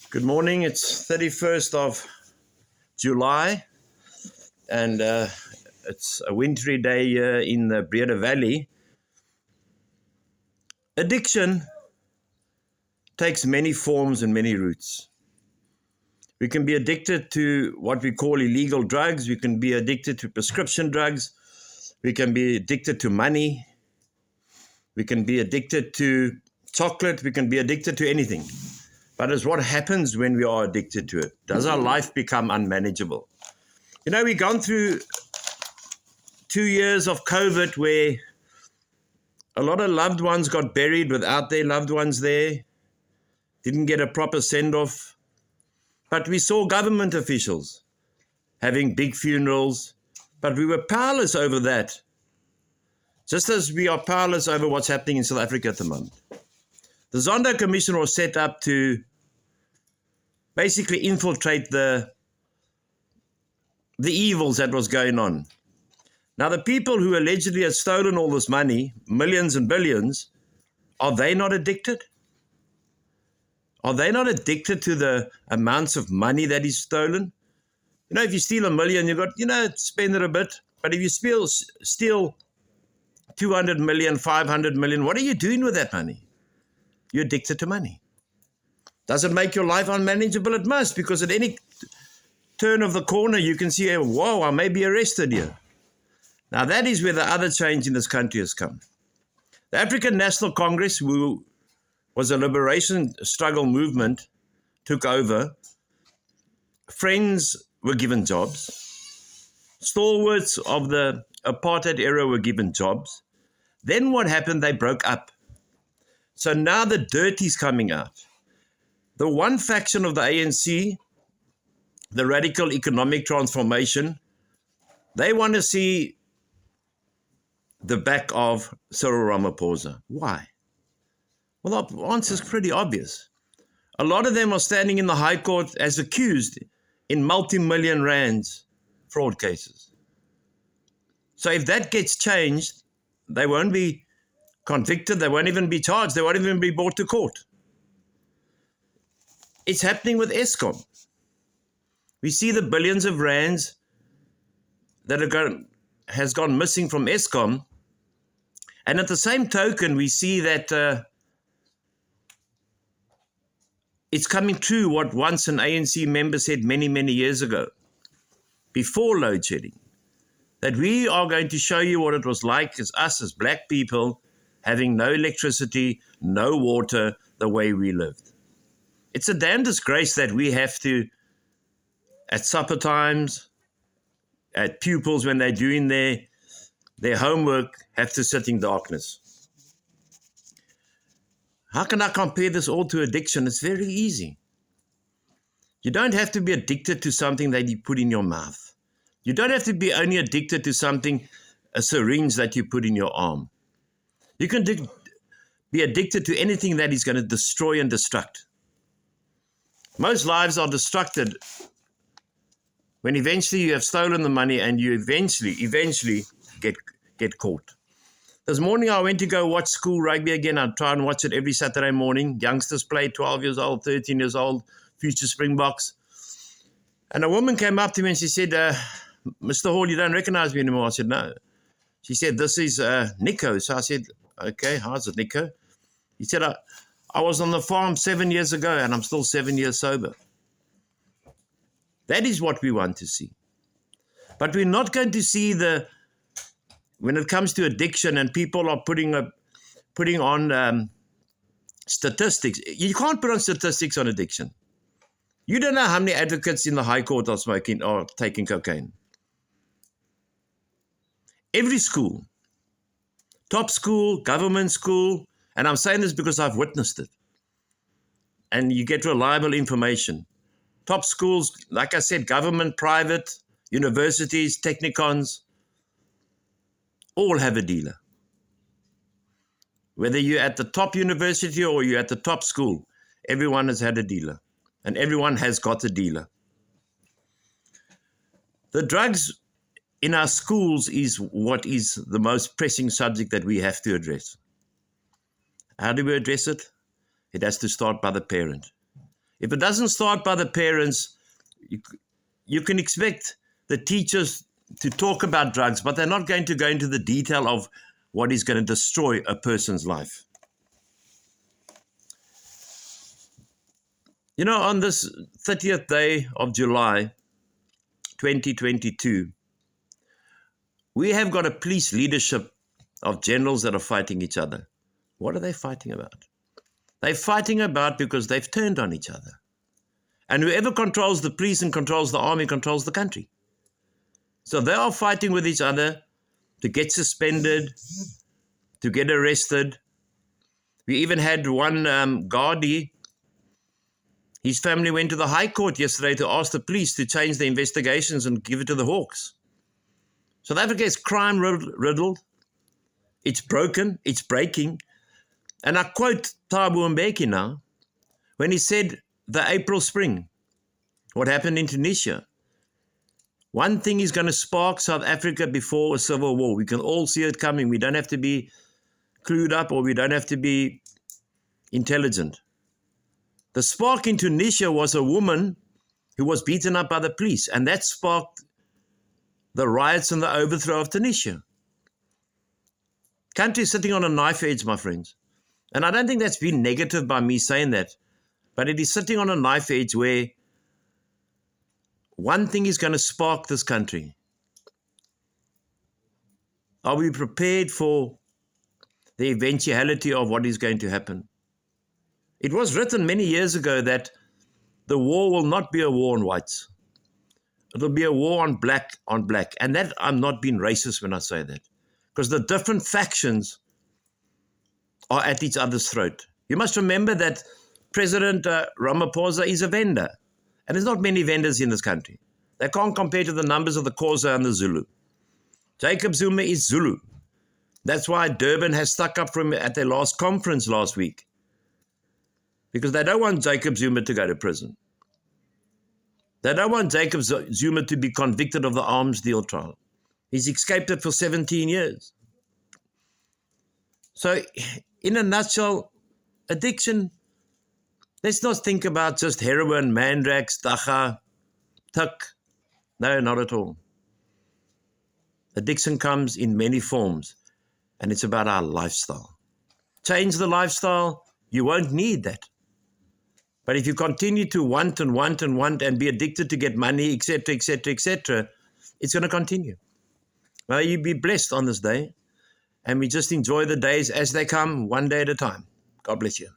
Good morning. It's 31st of July, and it's a wintry day here in the Breede Valley. Addiction takes many forms and many routes. We can be addicted to what we call illegal drugs. We can be addicted to prescription drugs. We can be addicted to money. We can be addicted to chocolate. We can be addicted to anything. But it's what happens when we are addicted to it. Does our life become unmanageable? You know, we've gone through 2 years of COVID where a lot of loved ones got buried without their loved ones there, didn't get a proper send-off. But we saw government officials having big funerals, but we were powerless over that, just as we are powerless over what's happening in South Africa at the moment. The Zondo Commission was set up to basically infiltrate the evils that was going on. Now, the people who allegedly had stolen all this money, millions and billions, are they not addicted? Are they not addicted to the amounts of money that is stolen? You know, if you steal $1 million, you've got, spend it a bit. But if you steal 200 million, 500 million, what are you doing with that money? You're addicted to money. Does it make your life unmanageable? It must, because at any turn of the corner, you can see, whoa, I may be arrested here. Now, that is where the other change in this country has come. The African National Congress, who was a liberation struggle movement, took over. Friends were given jobs. Stalwarts of the apartheid era were given jobs. Then what happened? They broke up. So now the dirt is coming out. The one faction of the ANC, the radical economic transformation, they want to see the back of Cyril Ramaphosa. Why? Well, the answer is pretty obvious. A lot of them are standing in the High Court as accused in multi-million rands fraud cases. So if that gets changed, they won't be convicted, they won't even be charged, they won't even be brought to court. It's happening with Eskom. We see the billions of rands that has gone missing from Eskom, and at the same token, we see that it's coming true what once an ANC member said many, many years ago, before load shedding, that we are going to show you what it was like as us, as black people, having no electricity, no water, the way we lived. It's a damn disgrace that we have to, at supper times, at pupils when they're doing their homework, have to sit in darkness. How can I compare this all to addiction? It's very easy. You don't have to be addicted to something that you put in your mouth. You don't have to be only addicted to something, a syringe that you put in your arm. You can be addicted to anything that is going to destroy and destruct. Most lives are destructed when eventually you have stolen the money and you eventually get caught. This morning I went to go watch school rugby again. I try and watch it every Saturday morning. Youngsters play, 12 years old, 13 years old, future Springboks. And a woman came up to me and she said, Mr. Hall, you don't recognize me anymore. I said, no. She said, this is Nico. So I said, okay, how's it, Nico? He said, I was on the farm 7 years ago and I'm still 7 years sober. That is what we want to see. But we're not going to see when it comes to addiction and people are putting on statistics. You can't put on statistics on addiction. You don't know how many advocates in the High Court are taking cocaine. Every school, top school, government school, and I'm saying this because I've witnessed it. And you get reliable information. Top schools, like I said, government, private, universities, technicons, all have a dealer. Whether you're at the top university or you're at the top school, everyone has had a dealer. And everyone has got a dealer. The drugs in our schools is what is the most pressing subject that we have to address. How do we address it? It has to start by the parent. If it doesn't start by the parents, you can expect the teachers to talk about drugs, but they're not going to go into the detail of what is going to destroy a person's life. You know, on this 30th day of July, 2022, we have got a police leadership of generals that are fighting each other. What are they fighting about? They're fighting about because they've turned on each other. And whoever controls the police and controls the army controls the country. So they are fighting with each other to get suspended, to get arrested. We even had one Gardaí. His family went to the High Court yesterday to ask the police to change the investigations and give it to the Hawks. South Africa is crime riddled. It's broken. It's breaking. And I quote Thabo Mbeki now, when he said the April Spring, what happened in Tunisia. One thing is going to spark South Africa before a civil war. We can all see it coming. We don't have to be clued up, or we don't have to be intelligent. The spark in Tunisia was a woman who was beaten up by the police, and that sparked the riots and the overthrow of Tunisia. Country is sitting on a knife edge, my friends. And I don't think that's been negative by me saying that, but it is sitting on a knife edge where one thing is going to spark this country. Are we prepared for the eventuality of what is going to happen? It was written many years ago that the war will not be a war on whites. It will be a war on black on black. And that, I'm not being racist when I say that, because the different factions are at each other's throat. You must remember that President Ramaphosa is a vendor. And there's not many vendors in this country. They can't compare to the numbers of the Xhosa and the Zulu. Jacob Zuma is Zulu. That's why Durban has stuck up for him at their last conference last week. Because they don't want Jacob Zuma to go to prison. They don't want Jacob Zuma to be convicted of the arms deal trial. He's escaped it for 17 years. So, in a nutshell, addiction, let's not think about just heroin, mandrax, dacha, tuk. No, not at all. Addiction comes in many forms, and it's about our lifestyle. Change the lifestyle, you won't need that. But if you continue to want and want and want and be addicted to get money, etc., etc., etc., it's going to continue. May you be blessed on this day, and we just enjoy the days as they come, one day at a time. God bless you.